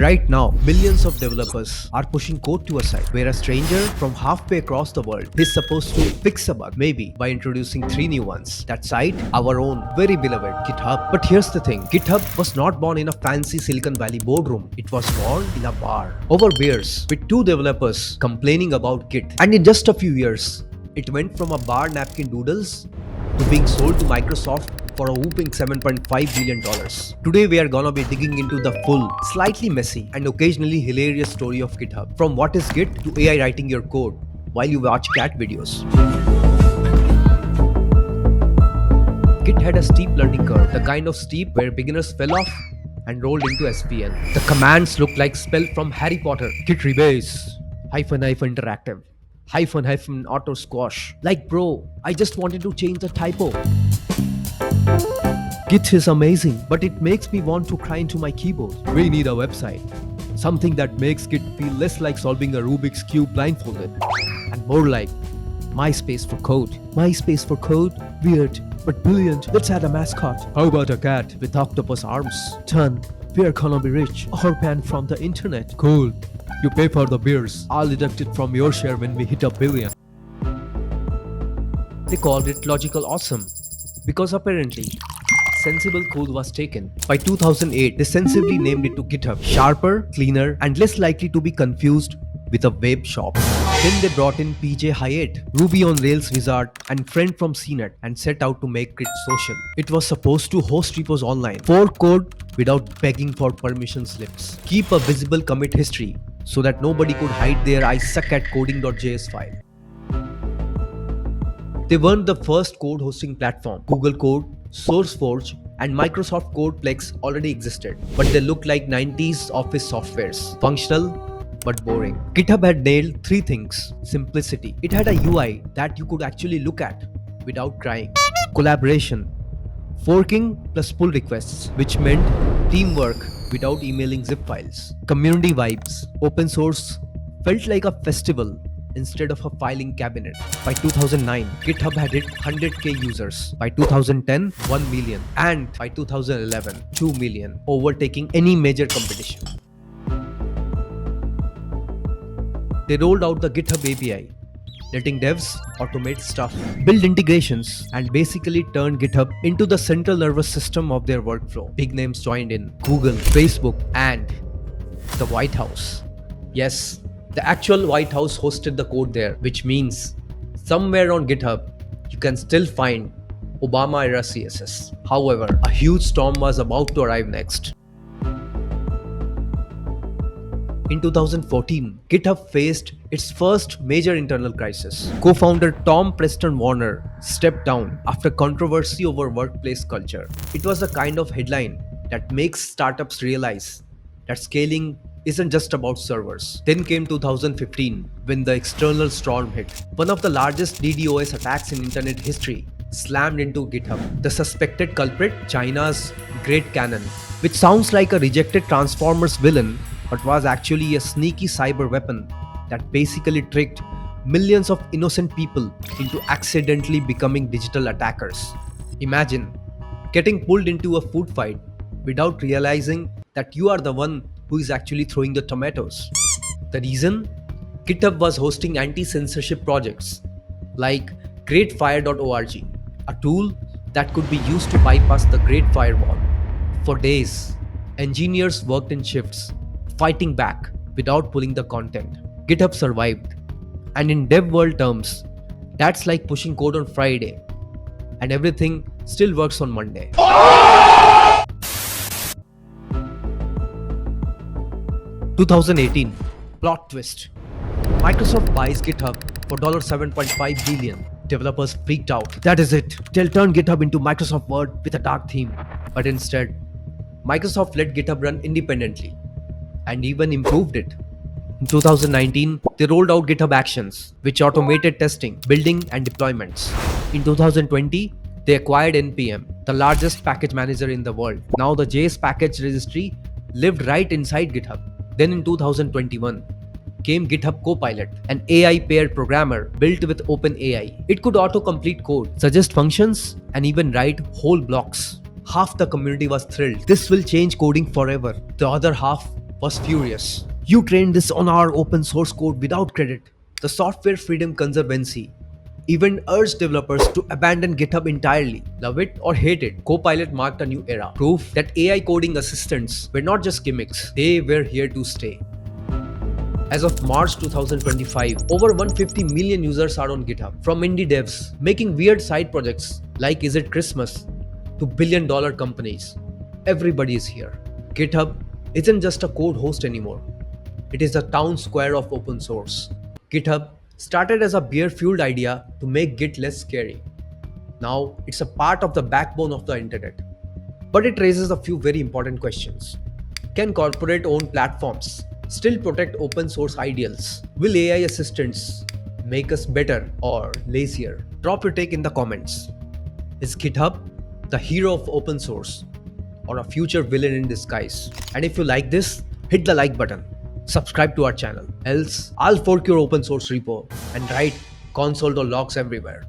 Right now, millions of developers are pushing code to a site where a stranger from halfway across the world is supposed to fix a bug, maybe by introducing three new ones. That site, our own very beloved GitHub. But here's the thing, GitHub was not born in a fancy Silicon Valley boardroom. It was born in a bar over beers with two developers complaining about Git. And in just a few years, it went from a bar napkin doodles to being sold to Microsoft for a whooping $7.5 billion. Today we are gonna be digging into the full, slightly messy and occasionally hilarious story of GitHub. From what is Git to AI writing your code while you watch cat videos. Git had a steep learning curve, the kind of steep where beginners fell off and rolled into SPN. The commands looked like spell from Harry Potter. Git rebase, hyphen interactive, hyphen auto squash. Like bro, I just wanted to change the typo. Git is amazing, but it makes me want to cry into my keyboard. We need a website. Something that makes Git feel less like solving a Rubik's Cube blindfolded and more like MySpace for code. MySpace for code? Weird, but brilliant. Let's add a mascot. How about a cat with octopus arms? Done. We're gonna be rich. Or banned from the internet. Cool. You pay for the beers. I'll deduct it from your share when we hit a billion. They called it Logical Awesome because apparently sensible code was taken. By 2008, they sensibly named it to GitHub. Sharper, cleaner, and less likely to be confused with a web shop. Then they brought in PJ Hyatt, Ruby on Rails wizard and friend from CNET, and set out to make Git social. It was supposed to host repos online, fork code without begging for permission slips, keep a visible commit history so that nobody could hide their I suck at coding.js file. They weren't the first code hosting platform. Google Code, SourceForge, and Microsoft CodePlex already existed, but they looked like 90s office softwares. Functional, but boring. GitHub had nailed three things. Simplicity. It had a UI that you could actually look at without crying. Collaboration. Forking plus pull requests, which meant teamwork without emailing zip files. Community vibes. Open source felt like a festival instead of a filing cabinet. By 2009, GitHub had hit 100k users. By 2010, 1 million. And by 2011, 2 million, overtaking any major competition. They rolled out the GitHub API, letting devs automate stuff, build integrations, and basically turned GitHub into the central nervous system of their workflow. Big names joined in: Google, Facebook, and the White House. Yes, the actual White House hosted the code there, which means somewhere on GitHub, you can still find Obama era CSS. However, a huge storm was about to arrive next. In 2014, GitHub faced its first major internal crisis. Co-founder Tom Preston Warner stepped down after controversy over workplace culture. It was a kind of headline that makes startups realize that scaling isn't just about servers. Then came 2015, when the external storm hit. One of the largest DDoS attacks in internet history slammed into GitHub. The suspected culprit, China's Great Cannon, which sounds like a rejected Transformers villain, but was actually a sneaky cyber weapon that basically tricked millions of innocent people into accidentally becoming digital attackers. Imagine getting pulled into a food fight without realizing that you are the one who is actually throwing the tomatoes. The reason? GitHub was hosting anti-censorship projects like greatfire.org, a tool that could be used to bypass the Great Firewall. For days, engineers worked in shifts, fighting back without pulling the content. GitHub survived. And in dev world terms, that's like pushing code on Friday and everything still works on Monday. 2018, plot twist. Microsoft buys GitHub for $7.5 billion. Developers freaked out. That is it. They'll turn GitHub into Microsoft Word with a dark theme. But instead, Microsoft let GitHub run independently and even improved it. In 2019, they rolled out GitHub Actions, which automated testing, building, and deployments. In 2020, they acquired NPM, the largest package manager in the world. Now the JS package registry lived right inside GitHub. Then in 2021, came GitHub Copilot, an AI paired programmer built with OpenAI. It could auto-complete code, suggest functions, and even write whole blocks. Half the community was thrilled. This will change coding forever. The other half was furious. You trained this on our open source code without credit. The Software Freedom Conservancy even urged developers to abandon GitHub entirely. Love it or hate it, Copilot marked a new era. Proof that AI coding assistants were not just gimmicks, they were here to stay. As of March 2025, over 150 million users are on GitHub, from indie devs making weird side projects like Is It Christmas to billion-dollar companies. Everybody is here. GitHub isn't just a code host anymore. It is the town square of open source. GitHub started as a beer-fueled idea to make Git less scary. Now it's a part of the backbone of the internet. But it raises a few very important questions. Can corporate owned platforms still protect open source ideals? Will AI assistants make us better or lazier? Drop your take in the comments. Is GitHub the hero of open source or a future villain in disguise? And if you like this, hit the like button. Subscribe to our channel. Else, I'll fork your open source repo and write console.logs everywhere.